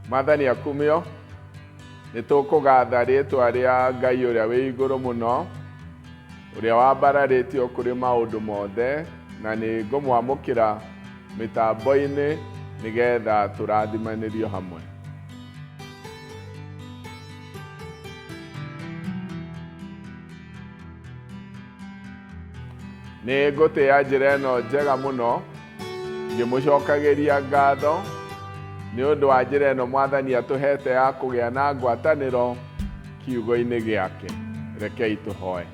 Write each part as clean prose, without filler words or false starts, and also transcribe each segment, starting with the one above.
Mwathani akumio nitukugatha ritwa ria Ngai uria wi iguru muno uria wambararitio kuri maundu mothe na ni ngumwamukira mitambo-ini nigetha turathimanirio hamwe. Ni ngutia njira ino njega muno ngimucokagiria ngatho ni undu wa njira ino Mwathani atuhete ya kugia na ngwataniro kiugo-ini giake. Rekei tuhoe.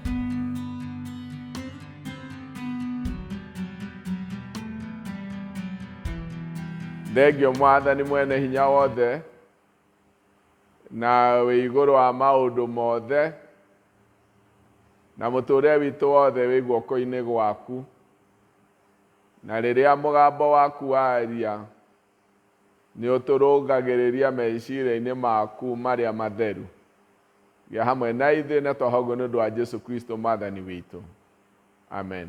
Thengio Mwathani mwene hinya wothe na wi iguru wa maundu mothe na muturire witu wothe wi guoko-ini gwaku, na riria mugambo waku waria ni uturungagiriria meciria-ini maku maria matheru. Gia hamwe na ithuĩ na twahoguo nĩ ũndũ wa Jesu Kristo Mwathani witũ. Amen.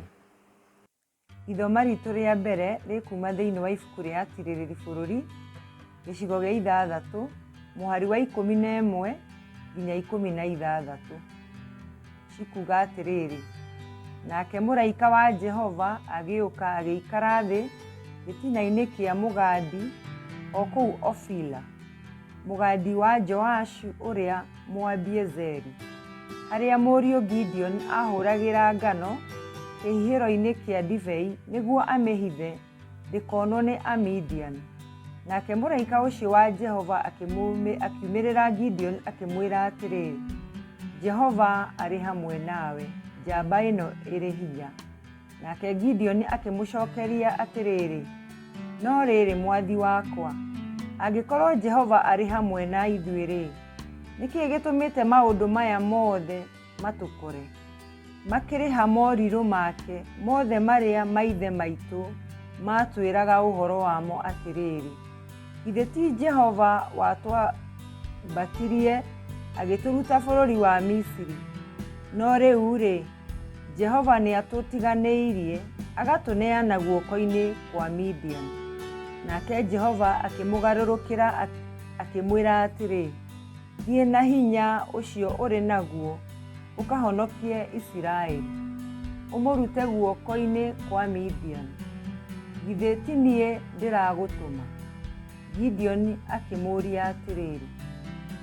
Ithoma ritũ rĩa mbere rĩkuma thĩinĩ wa ibuku rĩa Atirĩrĩri bũrũri gĩcigo gĩa 6 mũhari wa 11 nginya 16. Cikuga atĩrĩrĩ: nake mũraika wa Jehova agĩũka agĩikara thĩ gĩtina-inĩ kĩa mũgandi o kũu Ofila, mũgandi wa Joashu ũrĩa Mũabiezeri, harĩa mũriũ Gideon ahũragĩra ngano kĩhihĩro-inĩ kĩa ndibei nĩguo amĩhithe ndĩkonwo nĩ Amidian. Nake mũraika ũcio wa Jehova akiumĩrĩra Gideon akĩmwĩra atĩrĩrĩ: Jehova arĩ hamwe nawe, njamba ĩno ĩrĩ hinya. Nake Gideon akĩmũcokeria atĩrĩrĩ: no rĩrĩ mwathi wakwa, angĩkorwo Jehova arĩ hamwe na ithuĩ-rĩ, nĩkĩĩ gĩtũmĩte maũndũ maya mothe matũkore? Makĩrĩ ha morirũ make mothe marĩa maithe maitũ matwĩraga ũhoro wamo atĩrĩrĩ: githĩ ti Jehova watwambatirie agĩtũruta bũrũri wa Misiri? No rĩu-rĩ, Jehova nĩ atũtiganĩirie agatũneana guoko-inĩ kwa Midian. Nake Jehova akĩmũgarũrũkĩra akĩmwĩra atĩrĩ: thiĩ na hinya ũcio ũrĩ naguo ũkahonokie Isiraeli, ũmũrute guoko-inĩ kwa Midian. Githĩ ti niĩ ndĩragũtũma? Gideon akĩmũria atĩrĩrĩ: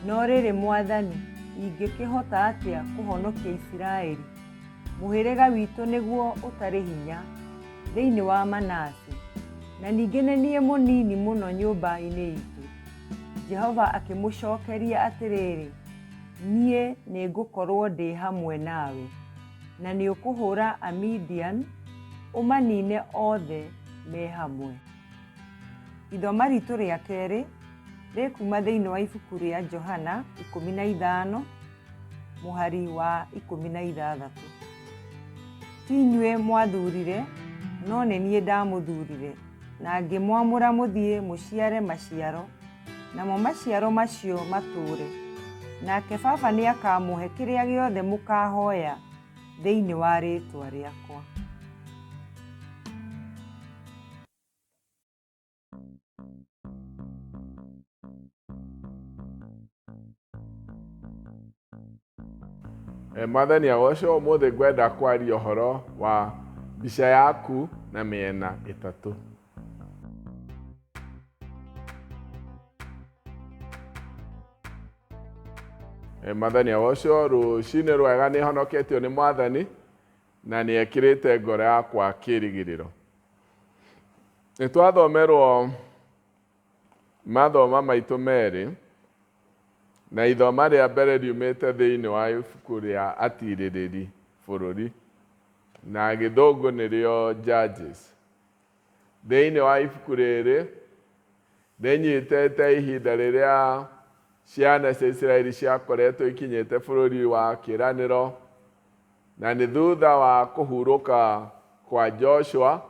no rĩrĩ Mwathani, ingĩkĩhota atĩa kũhonokia Isiraeli? Mũhĩrĩga witũ nĩguo ũtarĩ hinya thĩinĩ wa Manase, na ningĩ nĩ niĩ mũnini mũno nyũmba-inĩ itũ. Jehova akĩmũcokeria atĩrĩrĩ: niĩ nĩ ngũkorwo ndĩ hamwe nawe, na nĩ ũkũhũra Amidian ũmanine othe me hamwe. Ithoma ritũ rĩa kerĩ rĩkuma thĩinĩ wa ibuku rĩa Johana 15 mũhari wa 16. ti inyuĩ mwathurire, no nĩ niĩ ndamũthurire, na ngĩmwamũra mũthiĩ mũciare maciaro, namo maciaro macio matũũre. Nake Baba nĩ akamũhe kĩrĩa gĩothe mũkahoya thĩinĩ wa rĩĩtwa rĩakwa. Mwathani agocwo. Ũmũthĩ ngwenda kwaria ũhoro wa mbica yaku na mĩena ĩtatũ. Mwathani agocwo. Rũciinĩ rwega nĩ honoketio nĩ Mwathani na nĩ ekĩrĩte ngoro yakwa kĩĩrĩgĩrĩro. Nĩ twathomerwo mathoma maitũ merĩ, na ithoma rĩa mbere riumĩte thĩinĩ wa ibuku rĩa Atirĩrĩri bũrũri, na gĩthũngũ nĩrĩo Judges. Thĩinĩ wa ibuku rĩrĩ rĩnyitĩte ihinda rĩrĩa ciana cia Isiraeli ciakoretwo ikinyĩte bũrũri wa kĩĩranĩro, na nĩ thutha wa kũhurũka kwa Joshua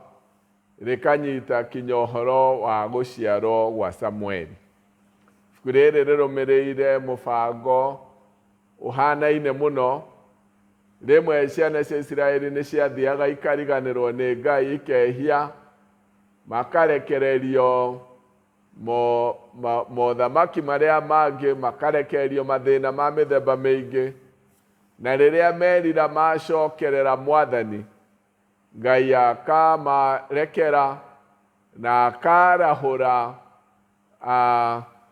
rĩkanyita kinya ũhoro wa gũciarwo gwa Samueli. Ibuku rĩrĩ rĩrũmĩrĩire mũbango ũhanaine mũno. Rĩmwe ciana cia Isiraeli nĩ ciathiaga ikariganĩrwo nĩ Ngai ikehia, makarekererio mothamaki marĩa mangĩ makarekerio mathĩna ma mĩthemba mĩingĩ, na rĩrĩa merira macokerera Mwathani, Ngai akamarekera na akarahũra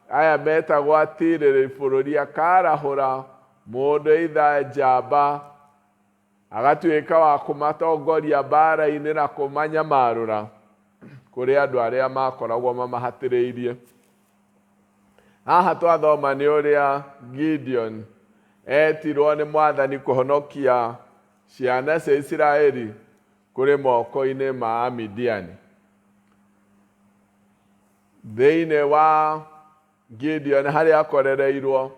aya metagwo atirĩrĩ bũrũri, akarahũra mũndũ itha njamba, agatuĩka wa kũmatongoria mbara-inĩ na kũmanyamarũra kũrĩ andũ arĩa makoragwo mamahatĩrĩirie. Haha twathoma nĩ ũrĩa Gideon etirwo nĩ Mwathani kũhonokia ciana cia Isiraeli kũrĩ moko-inĩ ma Amidiani. Thĩinĩ wa Gideon harĩa akorereirwo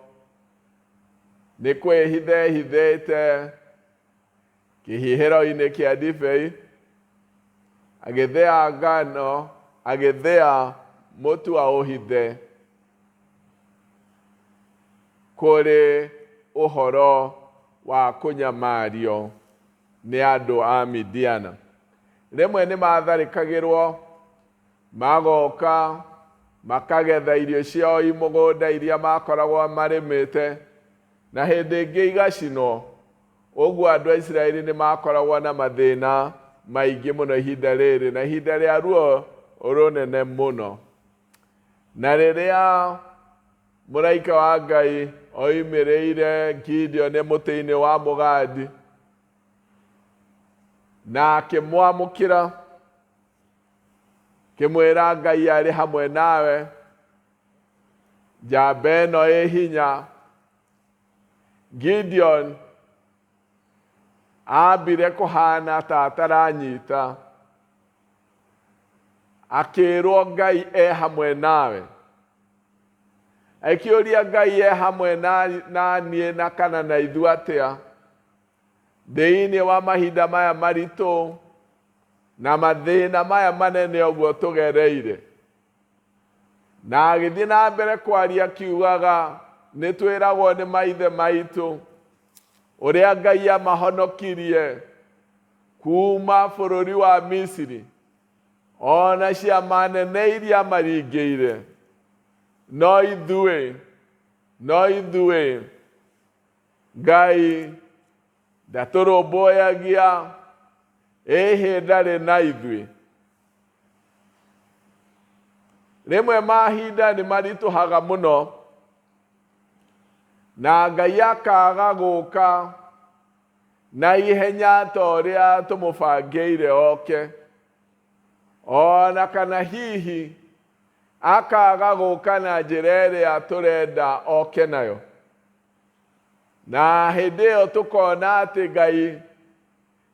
nĩ kwĩhithĩte kĩhihĩro-inĩ kĩa ndibei, agĩthĩa ngano, agĩthĩa mũtu wa ũhithe kũrĩ ũhoro wa kũnyamario nĩ andũ a Midiana. Rĩmwe nĩ matharĩkagĩrwo, magoka makagetha irio ciao i mũgũnda iria makoragwo marĩmĩte, na hĩndĩ ĩngĩ igacinwo. Ũguo andũ a Isiraeli nĩ makoragwo na mathĩna maingĩ mũno ihinda rĩrĩ, na ihinda rĩa ruo rũnene mũno. Na rĩrĩa mũraika wa Ngai oimĩrĩire Gideon mũtĩ-inĩ wa mũgandi na akĩmwamũkĩra, kĩmwĩra Ngai arĩ hamwe nawe, njamba ĩno ĩ hinya, Gideon ambire kũhana ta ataranyita, akĩrwo Ngai e hamwe nawe. Akĩũria Ngai e hamwe na niĩ na kana na ithuĩ atĩa thĩinĩ wa mahinda maya maritũ na mathĩna maya manene ũguo tũgereire. Na agĩthiĩ na mbere kwaria akiugaga, nĩ twĩragwo nĩ maithe maitũ ũrĩa Ngai amahonokirie kuma bũrũri wa Misiri, ona ciama nene iria maringĩire. No ithuĩ Ngai ndatũrũmbũyagia, ĩhĩ ndarĩ na ithuĩ. Rĩmwe mahinda nĩ maritũhaga mũno, na Ngai akaga gũka na ihenya ta ũrĩa tũmũbangĩire oke, ona kana hihi akaga gũka na njĩra ĩrĩa tũrenda oke nayo. Na hĩndĩ ĩyo tũkona atĩ Ngai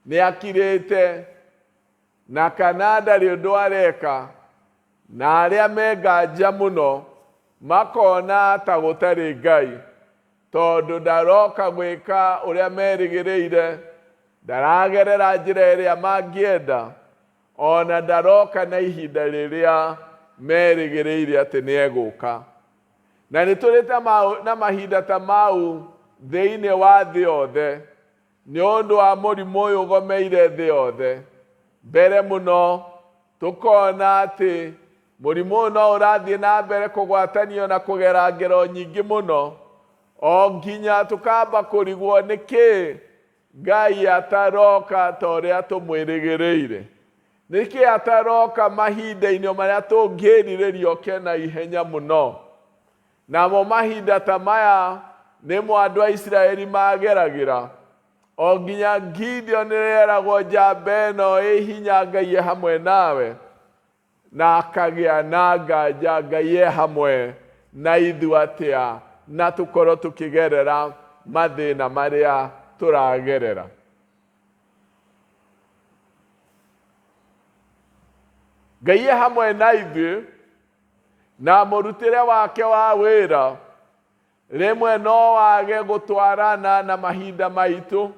nĩ akirĩte, na kana ndarĩ ũndũ areka, na arĩa menganja mũno makona ta gũtarĩ Ngai, tondũ ndaroka gwĩka ũrĩa merĩgĩrĩire, ndaragerera njĩra ĩrĩa mangĩenda, ona ndaroka na ihinda rĩrĩa merĩgĩrĩire atĩ nĩ egũka. Na nĩ tũrĩ na mahinda ta mau thĩinĩ wa thĩ yothe, nĩ ũndũ wa mũrimũ ũyũ ũgomeire thĩ yothe. Mbere mũno tũkona atĩ mũrimũ ũyũ no ũrathiĩ na mbere kũgwatanio na kũgera ngero nyingĩ mũno, o nginya tũkamba kũrigwo nĩkĩ Ngai ataroka ta ũrĩa tũmwĩrĩgĩrĩire. Nĩkĩ ataroka mahinda-inĩ marĩa tũngĩrirĩrio oke na ihenya mũno. Namo mahinda ta maya nĩmo andũ a Isiraeli mageragĩra, o nginya Gideon nĩreragwo njamba ĩno ĩ hinya, Ngai e hamwe nawe, na akagĩa na nganja Ngai e hamwe na ithuĩ atĩa, na tũkorwo tũkĩgerera mathĩna marĩa tũragerera. Ngai e hamwe na ithuĩ, na mũrutĩre wake wa wĩra rĩmwe no wage gũtwarana na mahinda maitũ,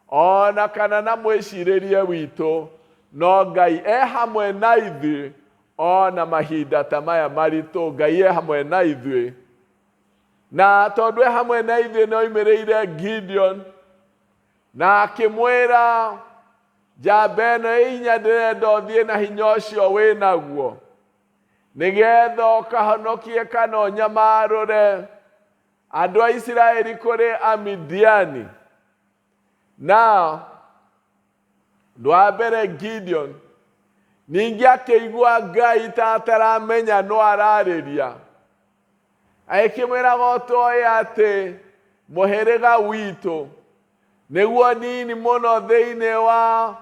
ona kana na mwĩcirĩrie witũ, no Ngai e hamwe na ithuĩ ona mahinda ta maya maritũ. Ngai e hamwe na ithuĩ, na tondũ e hamwe na ithuĩ nĩ oimĩrĩire Gideon na akĩmwĩra, njamba ĩno ĩ hinya ndĩrenda ũthiĩ na hinya ũcio wĩ naguo, nigetha kahonokie kana nyamarure andũ a Isiraeli kũrĩ Amidiani. Na ndwa mbere Gideon ningĩ akĩigua Ngai ta ataramenya no ararĩria, akĩmwĩra gotoya atĩ mũhĩrĩga witũ nĩguo nini mũno thĩinĩ wa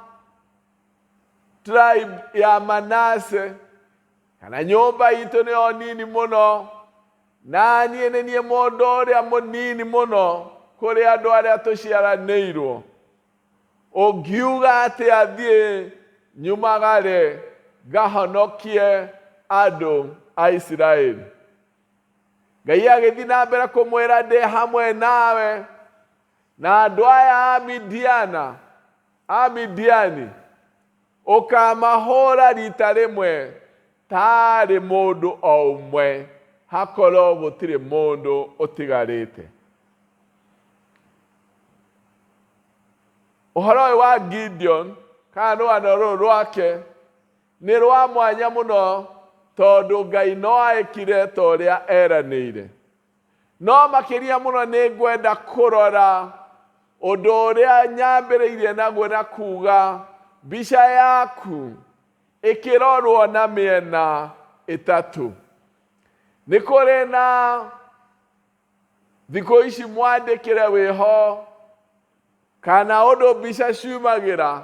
tribe ya Manase, kana nyũmba itũ nĩyo nini mũno, na niĩ nĩ niĩ mũndũ ũrĩa mũnini mũno kũrĩ andũ arĩa tũciaranĩirwo. Ũngiuga atĩ athiĩ nyumagare ngahonokie andũ a Isiraeli. Ngai agĩthiĩ na mbere kũmwĩra ndĩ hamwe nawe, na andũ aya Amidiani ũkamahũra rita rĩmwe tarĩ mũndũ o ũmwe, hakorwo gũtirĩ mũndũ ũtigarĩte. Ũhoro ũyũ wa Gideon kana rũgano rũrũ rwake nĩ rwa mwanya mũno, tondũ Ngai no aĩkire ta ũrĩa eranĩire. No makĩria mũno nĩ ngwenda kũrora ũndũ ũrĩa nyambĩrĩirie naguo na kuga mbica yaku ĩkĩrorwo na mĩena ĩtatũ. Nĩ kũrĩ na thikũ ici mwandĩkĩre wĩho kana ũndũ mbica ciumagĩra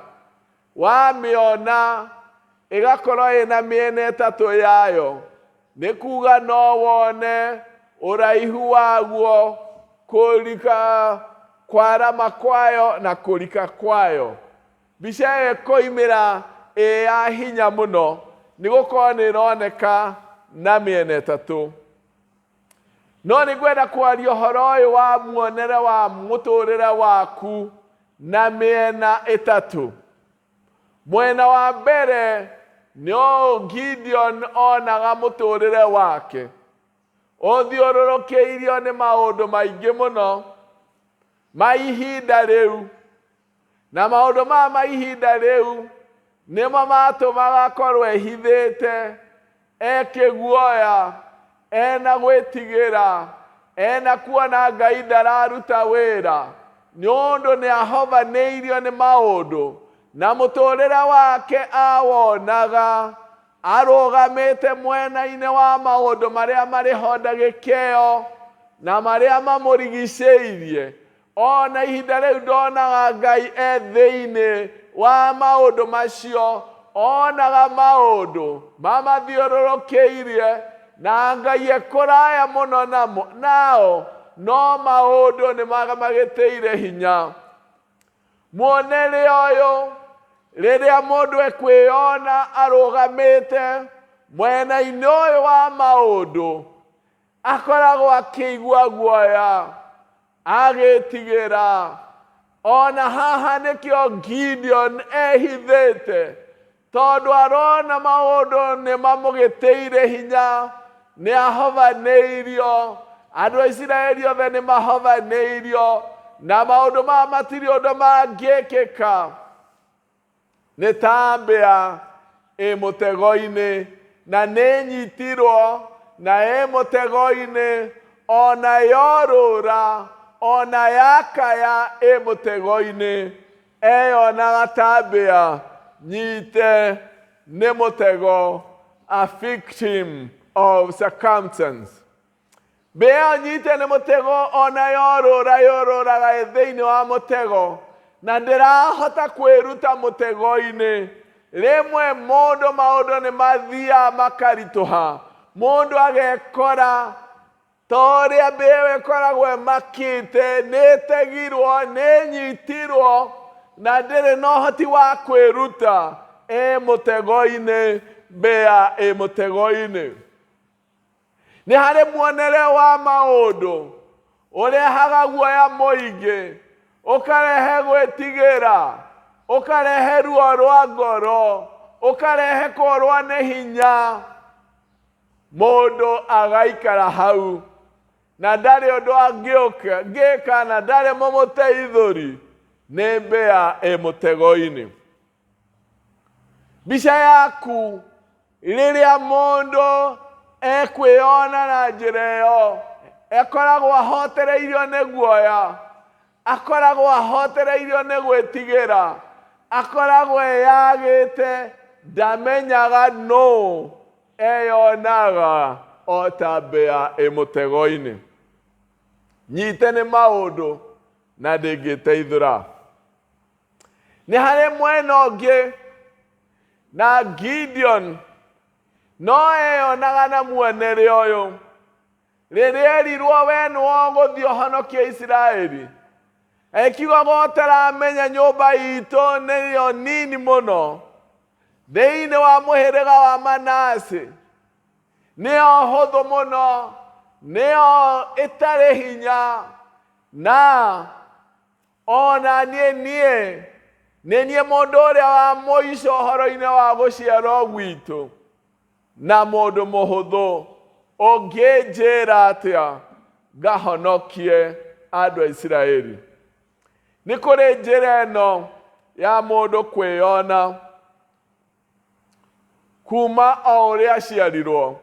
wamĩona ĩgakorwo ĩna mĩena ĩtatũ yayo. Nĩ kuga no wone ũraihu waguo, kũrika kwarama kwayo na kũrika kwayo. Mbica ĩyo ĩkoimĩra ya hinya mũno nĩ gũkorwo nĩ ĩroneka na mĩena ĩtatũ. No nĩ ngwenda kwaria ũhoro ũyũ wa muonere wa mũtũrĩre waku na mĩena ĩtatũ. Mwena wa mbere nĩ Gideon onaga mũtũrĩre wake ũthiũrũrũkĩirio nĩ maũndũ maingĩ mũno ma ihinda rĩu, na maũndũ ma ihinda rĩu nĩmo matũmaga akorwo ehithĩte, ekĩguoya, ena gwĩtigĩra, ena kuona Ngai ndararuta wĩra, nĩ ũndũ nĩ ahobanĩirio nĩ maũndũ, na mũtũrĩre wake awonaga arũgamĩte mwena-inĩ wa maũndũ marĩa marĩ ho ndagĩkeo na marĩa mamũrigicĩirie. Ona ihinda rĩu ndonaga Ngai thĩinĩ wa maũndũ macio, onaga maũndũ mamathiũrũrũkĩirie, na Ngai ekũraya mũno nao, no maũndũ nĩ magĩtĩire hinya. Muonere ũyũ rĩrĩa mũndũ ekwĩona arũgamĩte mwena-inĩ ũyũ wa maũndũ, akoragwo akĩigua guoya, agĩtigĩra. Ona haha nĩkĩo Gideon ehithĩte, tondũ arona maũndũ nĩ mamũgĩtĩire hinya, nĩ ahobanĩirio. Andũ a Isiraeli othe nĩ mahobanĩirio, na maũndũ maya matirĩ ũndũ mangĩkĩka. Nĩ ta mbĩa ĩ mũtego-inĩ, na nĩ nyitirwo na ĩ mũtego-inĩ, ona yorũra, ona yakaya ĩ mũtego-inĩ, eyonaga ta mbĩa nyite nĩ mũtego, a victim of circumstance. Mbĩa nyite nĩ mũtego, ona yorũraga thĩinĩ wa mũtego, na ndĩrahota kwĩruta mũtego-inĩ. Rĩmwe maũndũ nĩ mathiaga makaritũha, mũndũ agekora ta ũrĩa mbĩa ĩkoragwo ĩmakĩte, nĩ ĩtegirwo, nĩ nyitirwo, na ndĩrĩ na ũhoti wa kwĩruta, ĩ mũtego-inĩ, mbĩa ĩ mũtego-inĩ. Nĩ harĩ muonere wa maũndũ ũrehaga guoya mũingĩ, ũkarehe gwĩtigĩra, ũkarehe ruo rwa ngoro, ũkarehe kũrwo nĩ hinya. Mũndũ agaikara hau na ndarĩ ũndũ angĩka, na ndarĩ mũmũteithũri, nĩ mbĩa ĩ mũtego-inĩ. Mbica yaku rĩrĩa mũndũ ekwĩona na njĩra ĩyo akoragwo ahotereirio nĩ guoya, akoragwo ahotereirio nĩ gwĩtigĩra, akoragwo eyagĩte, ndamenyaga no, eyonaga o ta mbĩa ĩ mũtego-inĩ. Nyite nĩ maũndũ na ndĩngĩteithũra. Nĩ harĩ mwena ũngĩ na Gideon no eyonaga na muonere ũyũ, rĩrĩa erirwo we nĩwe ũgũthiĩ ũhonokie Isiraeli, ekiugaga ũtaramenya nyũmba itũ nĩyo nini mũno thĩinĩ wa mũhĩrĩga wa Manase, nĩyo hũthũ mũno, nĩyo ĩtarĩ hinya, na ona niĩ mũndũ ũrĩa wa mũico ũhoro-inĩ wa gũciarwo gwitũ, na mũndũ mũhũthũ ũngĩnjĩra atĩa ngahonokie andũ a Isiraeli. Nĩ kũrĩ njĩra ĩno ya mũndũ kwĩyona kuma o ũrĩa aciarirwo,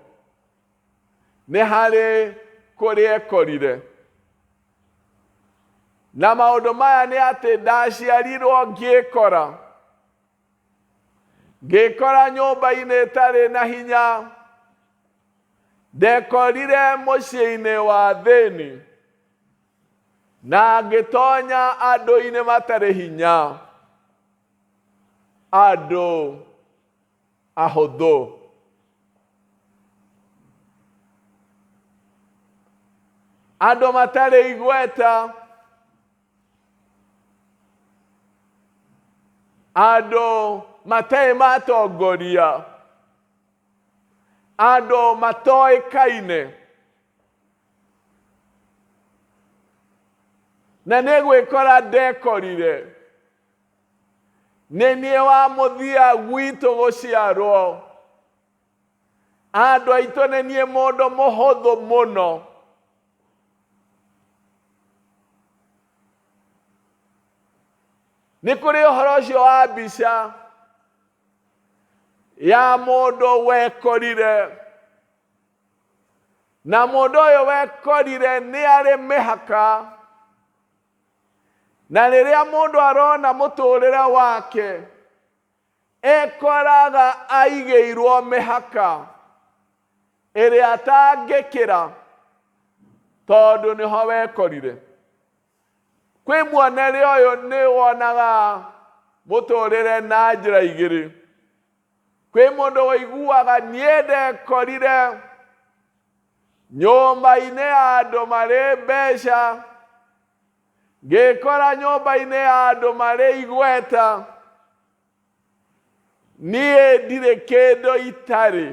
nĩ harĩ kũrĩa ekorire. Na maũndũ maya nĩ atĩ ndaciarirwo ngĩkora nyũmba-inĩ ĩtarĩ na hinya, ndekorire mũciĩ-inĩ wa thĩni, na ngĩtonya andũ-inĩ matarĩ hinya, andũ ahũthũ. Andũ matarĩ igweta, andũ matarĩ matongoria, andũ matoĩkaine. Na nĩ gwĩkora ndekorire nĩ niĩ wa mũthia gwitũ gũciarwo, andũ aitũ nĩ niĩ mũndũ mũhũthũ mũno. Nĩ kũrĩ ũhoro ũcio wa mbica ya mũndũ wekorire, na mũndũ ũyũ wekorire nĩ arĩ mĩhaka, na rĩrĩa mũndũ arona mũtũrĩre wake ekoraga aigĩirwo mĩhaka ĩrĩa atangĩkĩra tondũ nĩho wekorire. Kwĩ muonere ũyũ nĩ wonaga mũtũrĩre na njĩra igĩrĩ. Kwĩ mũndũ woiguaga niĩ ndekorire nyũmba-inĩ ya andũ marĩ mbeca, ngĩkora nyũmba-inĩ ya andũ marĩ igweta, niĩ ndirĩ kĩndũ itarĩ,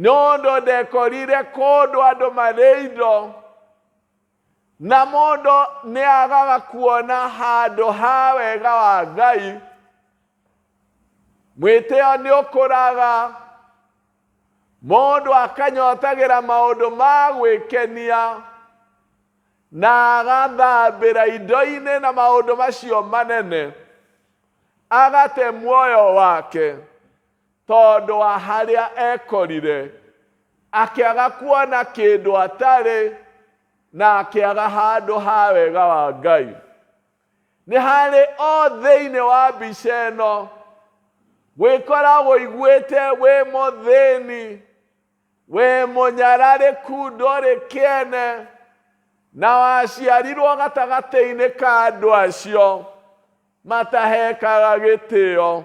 nĩũndũ ndekorire kũndũ andũ marĩ indo, na mũndũ nĩ agaga kuona handũ ha wega wa Ngai. Mwĩtĩo nĩ ũkũraga, mũndũ akanyotagĩra maũndũ ma gwĩkenia, na agathambĩra indo-inĩ na maũndũ macio manene, agate muoyo wake tondũ wa harĩa ekorire, akĩaga kuona kĩndũ atarĩ, na akĩaga handũ ha wega wa Ngai. Nĩ harĩ o thĩinĩ wa mbica ĩno gwĩkora wũiguĩte wĩ mũthĩni, wĩ mũnyararĩku, ndũrĩ kĩene, na waciarirwo gatagatĩ-inĩ ka andũ acio matahekaga gĩtĩo,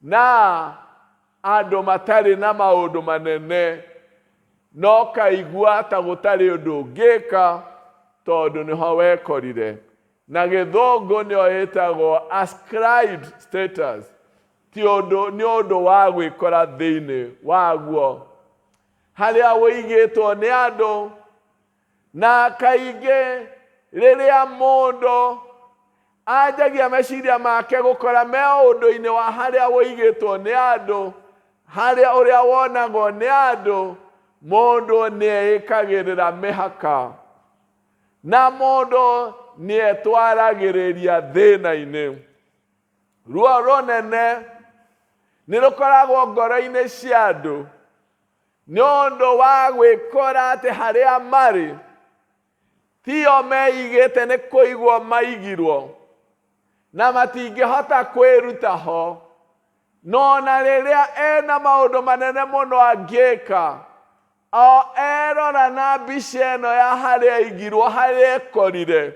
na andũ matarĩ na maũndũ manene, no kaigua ta gũtarĩ ũndũ ũngĩka tondũ nĩho wekorire. Na gĩthũngũ nĩyo ĩtagwo ascribed status, nĩ ũndũ wa gwĩkora thĩinĩ waguo, harĩa wũigĩtwo nĩ andũ. Na kaingĩ rĩrĩa mũndũ anjagia meciria make gũkora me ũndũ-inĩ wa harĩa wũigĩtwo nĩ andũ, harĩa ũrĩa wonagwo nĩ andũ, mũndũ nĩ ekagĩrĩra mĩhaka, na mũndũ nĩ etwaragĩrĩria thĩna-inĩ. Ruo rũnene nĩ rũkoragwo ngoro-inĩ cia andũ nĩ ũndũ wa gwĩkora atĩ harĩa marĩ tio meigĩte nĩ kũigwo maigirwo na matingĩhota kwĩruta ho, no na rĩrĩa ena maũndũ manene mũno angĩka o erora na mbica ĩno ya harĩa aigirwo harĩa ekorire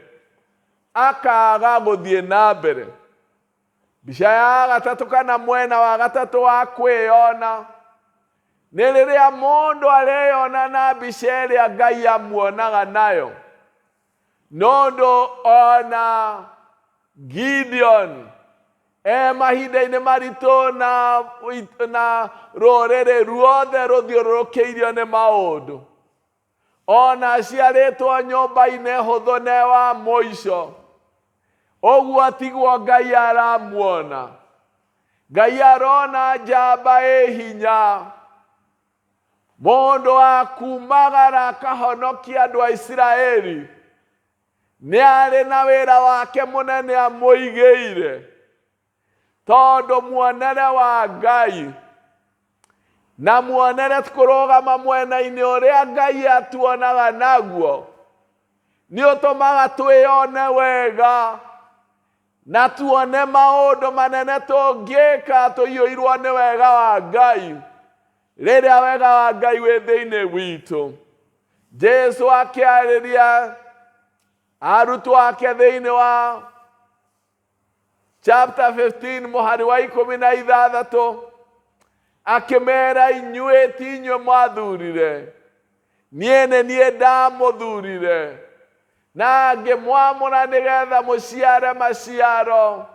akaga gũthiĩ na mbere. Mbica ya gatatũ kana mwena wa gatatũ wa kwĩyona nĩ rĩrĩa mũndũ areyona na mbica ĩrĩa Ngai amuonaga nayo, nondũ ona Gideon mahinda-inĩ maritũ na rũrĩrĩ ruothe rũthiũrũrũkĩirio nĩ maũndũ, ona aciarĩtwo nyũmba-inĩ hũthũ na wa mũico, ũguo tiguo Ngai aramuona. Ngai arona njamba hinya, mũndũ wa kumagara akahonokia andũ a Isiraeli, nĩ arĩ na wĩra wake mũnene amũigĩire, tondũ muonere wa Ngai na muonere kũrũgama mwena-inĩ ũrĩa Ngai atuonaga naguo nĩ ũtũmaga twĩyone wega na tuone maũndũ manene tũngĩka tũiyũirwo nĩ wega wa Ngai, rĩrĩa wega wa Ngai wĩ thĩinĩ witũ. Jesu akĩarĩria arutwo ake thĩinĩ wa chapter 15 mũhari wa 16 akĩmera, inyuĩ ti inyuĩ mwathurire, niĩ nĩ niĩ ndamũthurire na ngĩmwamũra nĩgetha mũciare maciaro,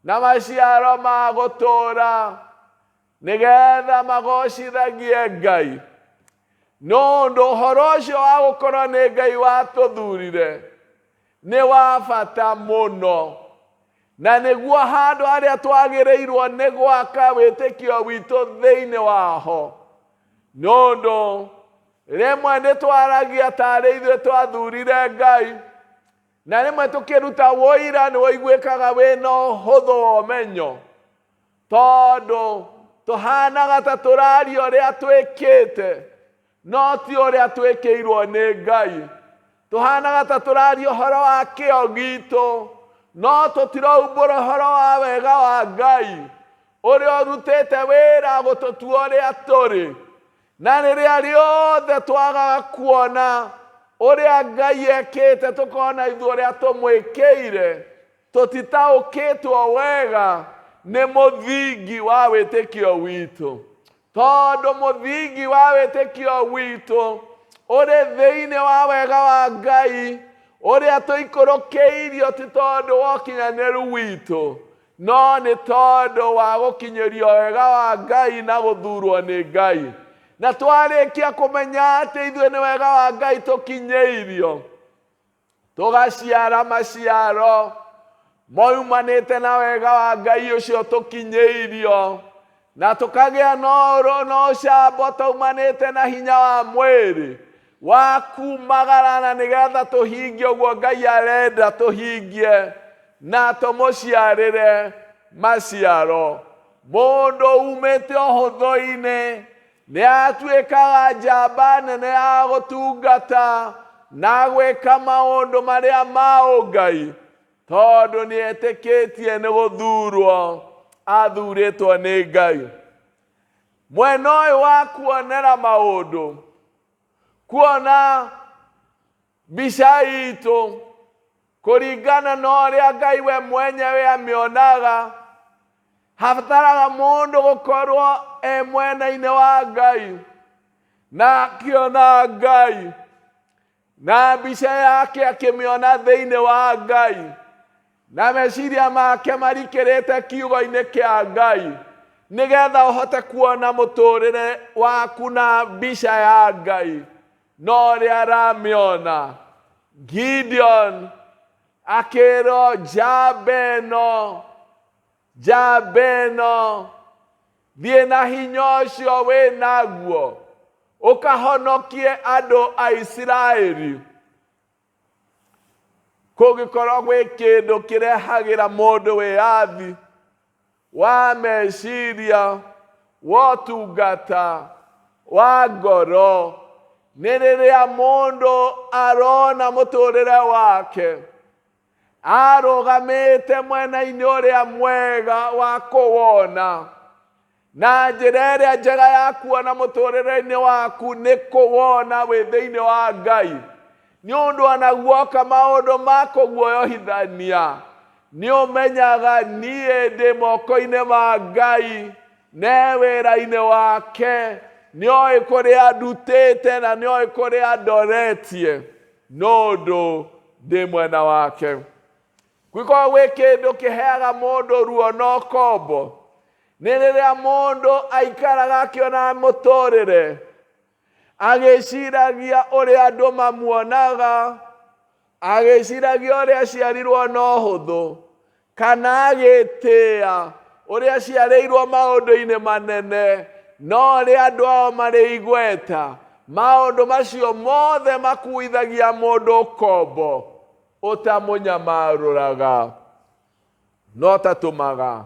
na maciaro ma gũtũũra, nĩgetha magocithagie Ngai. Nondũ ũhoro ũcio wa gũkorwo nĩ Ngai watũthurire nĩ wa bata mũno, na nĩguo handũ harĩa twagĩrĩirwo nĩ gwaka wĩtĩkio witũ thĩinĩ waho, nondũ rĩmwe nĩ twaragia tarĩ ithuĩ twathurire Ngai, na rĩmwe tũkĩruta wũira nĩ woiguĩkaga wĩna ũhũthũ wa ũmenyo, tondũ tũhanaga ta tũraria ũrĩa twĩkĩte no ti ũrĩa twĩkĩirwo nĩ Ngai. Tũhanaga ta tũraria ũhoro wa kĩo gitũ no tũtiraumbũra ũhoro wa wega wa Ngai ũrĩa ũrutĩte wĩra gũtũtua ũrĩa tũrĩ, na rĩrĩa rĩothe twagaga kuona ũrĩa Ngai ekĩte tũkona ithuĩ ũrĩa tũmwĩkĩire tũtitaũkĩtwo wega nĩ mũthingi wa wĩtĩkio witũ, tondũ mũthingi wa wĩtĩkio witũ ũrĩ thĩinĩ wa wega wa Ngai ũrĩa tũikũrũkĩirio ti tondũ wa ũkinyanĩru witũ, no nĩ tondũ wa gũkinyĩrio wega wa Ngai na gũthurwo nĩ Ngai. Na twarĩkia kũmenya atĩ ithuĩ nĩ wega wa Ngai tũkinyĩirio, tũgaciara maciaro moimanĩte na wega wa Ngai ũcio tũkinyĩirio, na tũkagĩa na ũcamba tũmanĩte na hinya wa mwĩrĩ wa kumagarana nĩgetha tũhingie ũguo Ngai arenda tũhingie na tũmũciarĩre maciaro. Mũndũ umĩte ũhũthũ-inĩ nĩ atuĩkaga njamba nene ya gũtungata na gwĩka maũndũ marĩa ma ũngai, tondũ nĩ etĩkĩtie nĩ gũthurwo athurĩtwo nĩ Ngai. Mwena ũyũ wa kuonera maũndũ, kuona mbica itũ kũringana na ũrĩa Ngai we mwenyewe amĩonaga, habataraga mũndũ gũkorwo mwena-inĩ wa Ngai na akĩona Ngai na mbica yake akĩmĩona thĩinĩ wa Ngai na meciria make marikĩrĩte kiugo-inĩ kĩa Ngai, nĩgetha ũhote kuona mũtũrĩre waku na mbica ya Ngai na ũrĩa aramĩona. Gideon akĩrwo njamba ĩno thiĩ na hinya ũcio wĩ naguo ũkahonokie andũ a Isiraeli. Kũngĩkorwo gwĩ kĩndũ kĩrehagĩra mũndũ wĩyathi wa meciria, wa ũtungata, wa ngoro, nĩ rĩrĩa mũndũ arona mũtũrĩre wake arũgamĩte mwena-inĩ ũrĩa mwega wa kũwona. Na njĩra ĩrĩa njega ya kuona mũtũrĩre-inĩ waku nĩ kũwona wĩ thĩinĩ wa Ngai. Nĩ ũndũ ona guoka maũndũ ma kũguoyohithania, nĩ ũmenyaga niĩ ndĩ moko-inĩ ma Ngai, ne wĩra-inĩ wake, nĩ oĩ kũrĩa ndutĩte na nĩ oĩ kũrĩa ndoretie, no ũndũ ndĩ mwena wake. Gwĩkorwo gwĩ kĩndũ kĩheaga mũndũ ruo na ũkombo nĩ rĩrĩa mũndũ aikaraga akĩona mũtũrĩre, agĩciragia ũrĩa andũ mamuonaga, agĩciragia ũrĩa aciarirwo na ũhũthũ, kana agĩtĩĩa ũrĩa aciarĩirwo maũndũ-inĩ manene, no ũrĩa andũ ao marĩ igweta. Maũndũ macio mothe makuithagia mũndũ ũkombo ũtamũnyamarũraga, no tatũmaga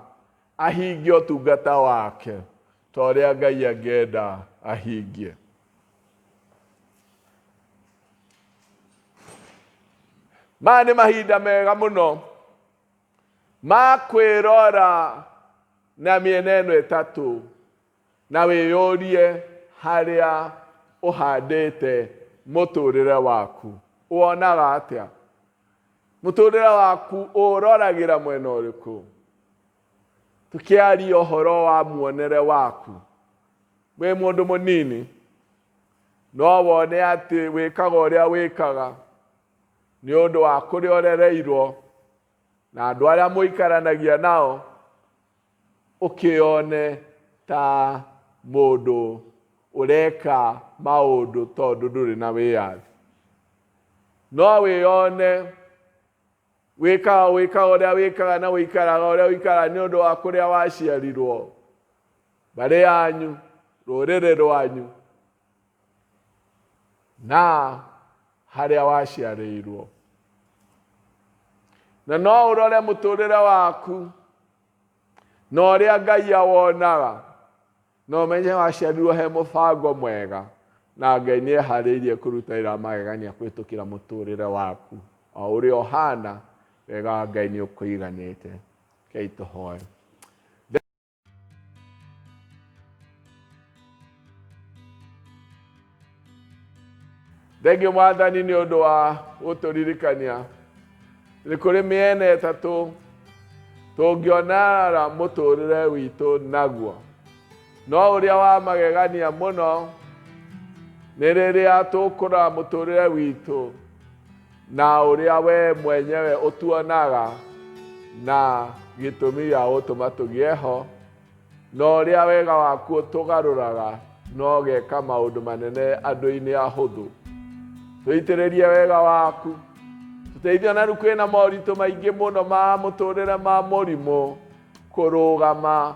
ahingie ũtungata wake ta ũrĩa Ngai angĩenda ahingie. Maya nĩ mahinda mega mũno ma kwĩrora na mĩena ĩno ĩtatũ, na wĩyũrie harĩa ũhandĩte mũtũrĩre waku. Wonaga atĩa? Mũtũrĩre waku ũroragĩra mwena ũrĩkũ? Tukiaria ũhoro wa muonere waku, wĩ mũndũ mũnini, no wone atĩ wĩkaga ũrĩa wĩkaga nĩ ũndũ wa kũrĩa ũrereirwo na andũ arĩa mũikaranagia nao, ũkĩone ta mũndũ ũreka maũndũ tondũ ndũrĩ na wĩyathi. No wĩyone wĩkaga ũrĩa wĩkaga na wĩikaraga ũrĩa wĩikaraga nĩ ũndũ wa kũrĩa waciarirwo, mbarĩ yanyu, rũrĩrĩ rwanyu, na harĩa waciarĩirwo. Na no ũrore mũtũrĩre waku na ũrĩa Ngai awonaga, no ũmenye waciarirwo he mũbango mwega, na Ngai nĩ eharĩirie kũrutĩra magegania kũhĩtũkĩra mũtũrĩre waku. O ũrĩa ũhana, wega wa Ngai nĩ ũkũiganĩte. Kei tũhoe. Thengiũ Mwathani nĩ ũndũ wa gũtũririkania nĩ kũrĩ mĩena ĩtatũ tũngĩonara mũtũrĩre witũ naguo, no ũrĩa wa magegania mũno nĩ rĩrĩa tũkũrora mũtũrĩre witũ na ũrĩa we mwenyewe ũtuonaga na gĩtũmi gĩa gũtũma tũgĩe ho, na ũrĩa wega waku ũtũgarũraga no ũgeka maũndũ manene andũ-inĩ ahũthũ. Tũitĩrĩrie wega waku, tũteithie na rĩu kwĩna moritũ maingĩ mũno ma mũtũrĩre ma mũrimũ kũrũgama,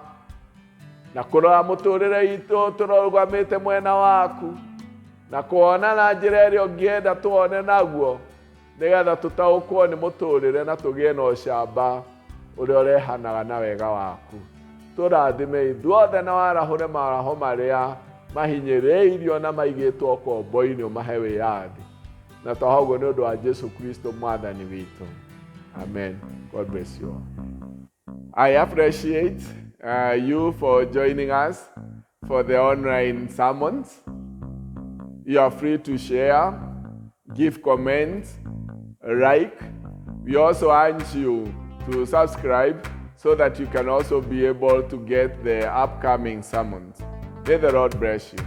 na kũrora mũtũrĩre witũ tũrũgamĩte mwena waku, na kuona na njĩra ĩrĩa ũngĩenda tuone naguo, nĩgetha tũtaũkwo nĩ mũtũrĩre na tũgĩe na ũcamba ũrĩa ũrehanaga na wega waku. Tũrathime ithuothe na warahũre maraho marĩa mahinyĩrĩirio na maigĩtwo ũkombo-inĩ, ũmahe wĩyathi. Na to hauguo nĩ ũndũ wa Jesu Kristo Mwathani witũ. Amen. God bless you all. I appreciate you for joining us for the online sermons. You are free to share, give comments, like. We also urge you to subscribe so that you can also be able to get the upcoming sermons. May the Lord bless you.